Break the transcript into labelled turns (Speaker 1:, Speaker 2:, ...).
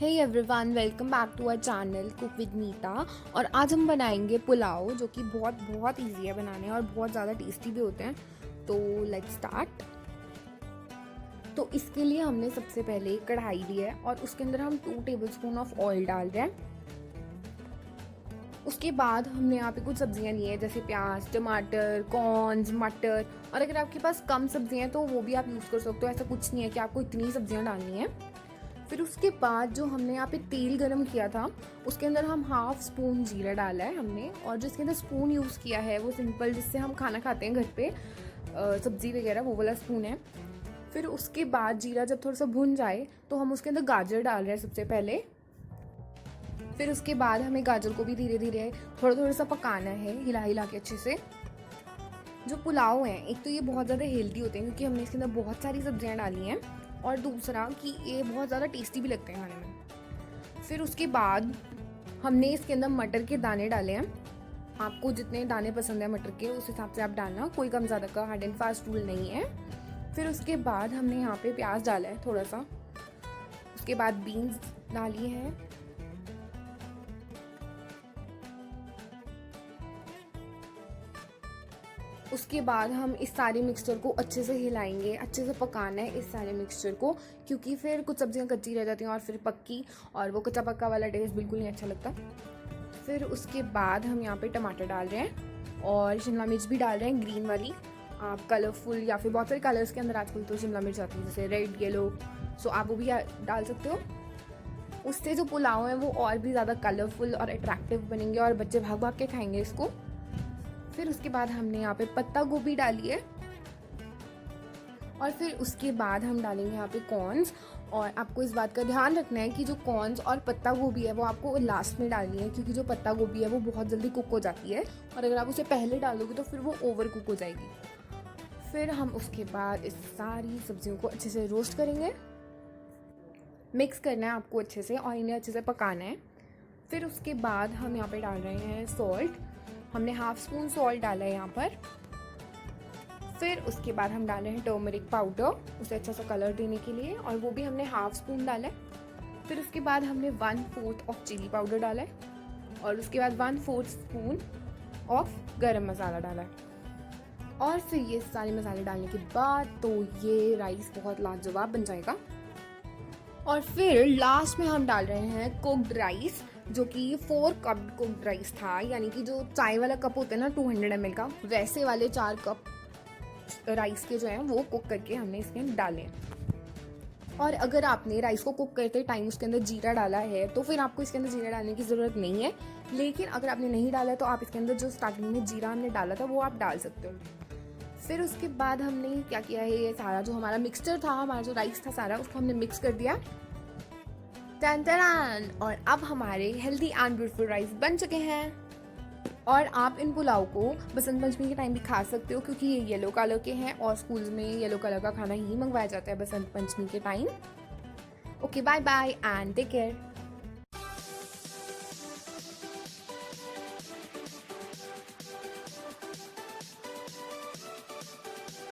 Speaker 1: Hey everyone, welcome back to our channel cook with Neeta. और आज हम बनाएंगे पुलाव, जो कि बहुत बहुत ईजी है बनाने और बहुत ज़्यादा टेस्टी भी होते हैं। तो लेट्स स्टार्ट। तो इसके लिए हमने सबसे पहले कढ़ाई ली है और उसके अंदर हम 2 टेबलस्पून ऑफ ऑयल डाल रहे हैं। उसके बाद हमने यहाँ पे कुछ सब्जियाँ ली हैं, जैसे प्याज, टमाटर, कॉर्न्स, मटर। और अगर आपके पास कम सब्जियाँ हैं तो वो भी आप यूज़ कर सकते हो। ऐसा कुछ नहीं है कि आपको इतनी सब्जियाँ डालनी है। फिर उसके बाद जो हमने यहाँ पे तेल गरम किया था, उसके अंदर हम 1/2 स्पून जीरा डाला है हमने। और जो इसके अंदर स्पून यूज़ किया है वो सिंपल जिससे हम खाना खाते हैं घर पे, सब्जी वगैरह, वो वाला स्पून है। फिर उसके बाद जीरा जब थोड़ा सा भुन जाए तो हम उसके अंदर गाजर डाल रहे हैं सबसे पहले। फिर उसके बाद हमें गाजर को भी धीरे धीरे थोड़ा थोड़ा सा पकाना है, हिला हिला के अच्छे से। जो पुलाव हैं, एक तो ये बहुत ज़्यादा हेल्दी होते हैं क्योंकि हमने इसके अंदर बहुत सारी सब्जियाँ डाली हैं, और दूसरा कि ये बहुत ज़्यादा टेस्टी भी लगते हैं खाने में। फिर उसके बाद हमने इसके अंदर मटर के दाने डाले हैं। आपको जितने दाने पसंद है मटर के, उस हिसाब से आप डालना, कोई कम ज़्यादा का हार्ड एंड फास्ट रूल नहीं है। फिर उसके बाद हमने यहाँ पे प्याज डाला है थोड़ा सा। उसके बाद बीन्स डाली है। उसके बाद हम इस सारे मिक्सचर को अच्छे से हिलाएंगे, अच्छे से पकाना है इस सारे मिक्सचर को, क्योंकि फिर कुछ सब्जियां कच्ची रह जाती हैं और फिर पक्की, और वो कच्चा पक्का वाला टेस्ट बिल्कुल नहीं अच्छा लगता। फिर उसके बाद हम यहाँ पे टमाटर डाल रहे हैं और शिमला मिर्च भी डाल रहे हैं, ग्रीन वाली। आप कलरफुल या फिर बहुत सारे कलर्स के अंदर आजकल तो शिमला मिर्च आती है, जैसे रेड, येलो, सो आप वो भी डाल सकते हो। उससे जो पुलाव है वो और भी ज़्यादा कलरफुल और अट्रैक्टिव बनेंगे और बच्चे भाग भाग के खाएंगे इसको। फिर उसके बाद हमने यहाँ पे पत्ता गोभी डाली है। और फिर उसके बाद हम डालेंगे यहाँ पे कॉर्न्स। और आपको इस बात का ध्यान रखना है कि जो कॉर्न्स और पत्ता गोभी है वो आपको लास्ट में डालनी है, क्योंकि जो पत्ता गोभी है वो बहुत जल्दी कुक हो जाती है, और अगर आप उसे पहले डालोगे तो फिर वो ओवर कुक हो जाएगी। फिर हम उसके बाद इस सारी सब्जियों को अच्छे से रोस्ट करेंगे, मिक्स करना है आपको अच्छे से, और इन्हें अच्छे से पकाना है। फिर उसके बाद हम यहाँ पे डाल रहे हैं सॉल्ट। हमने 1/2 स्पून सॉल्ट डाला है यहाँ पर। फिर उसके बाद हम डाल रहे हैं टर्मरिक पाउडर, उसे अच्छा सा कलर देने के लिए, और वो भी हमने 1/2 स्पून डाला है। फिर उसके बाद हमने 1/4 ऑफ चिली पाउडर डाला है, और उसके बाद 1/4 स्पून ऑफ गरम मसाला डाला है। और फिर ये सारे मसाले डालने के बाद तो ये राइस बहुत लाजवाब बन जाएगा। और फिर लास्ट में हम डाल रहे हैं कुक्ड राइस, जो कि 4 कप कुक्ड राइस था, यानी कि जो चाय वाला कप होता है ना 200 ml का, वैसे वाले 4 कप राइस के जो हैं वो कुक करके हमने इसके अंदर डाले हैं। और अगर आपने राइस को कुक करते टाइम उसके अंदर जीरा डाला है तो फिर आपको इसके अंदर जीरा डालने की ज़रूरत नहीं है, लेकिन अगर आपने नहीं डाला है तो आप इसके अंदर जो स्टार्टिंग में जीरा हमने डाला था वो आप डाल सकते हो। फिर उसके बाद हमने क्या किया है, ये सारा जो हमारा मिक्सचर था, हमारा जो राइस था सारा, उसको हमने मिक्स कर दिया। टन टन, और अब हमारे हेल्दी एंड ब्यूटीफुल राइस बन चुके हैं। और आप इन पुलाव को बसंत पंचमी के टाइम भी खा सकते हो, क्योंकि ये येलो कलर के हैं और स्कूल्स में येलो कलर का खाना ही मंगवाया जाता है बसंत पंचमी के time. Okay, bye bye and take care.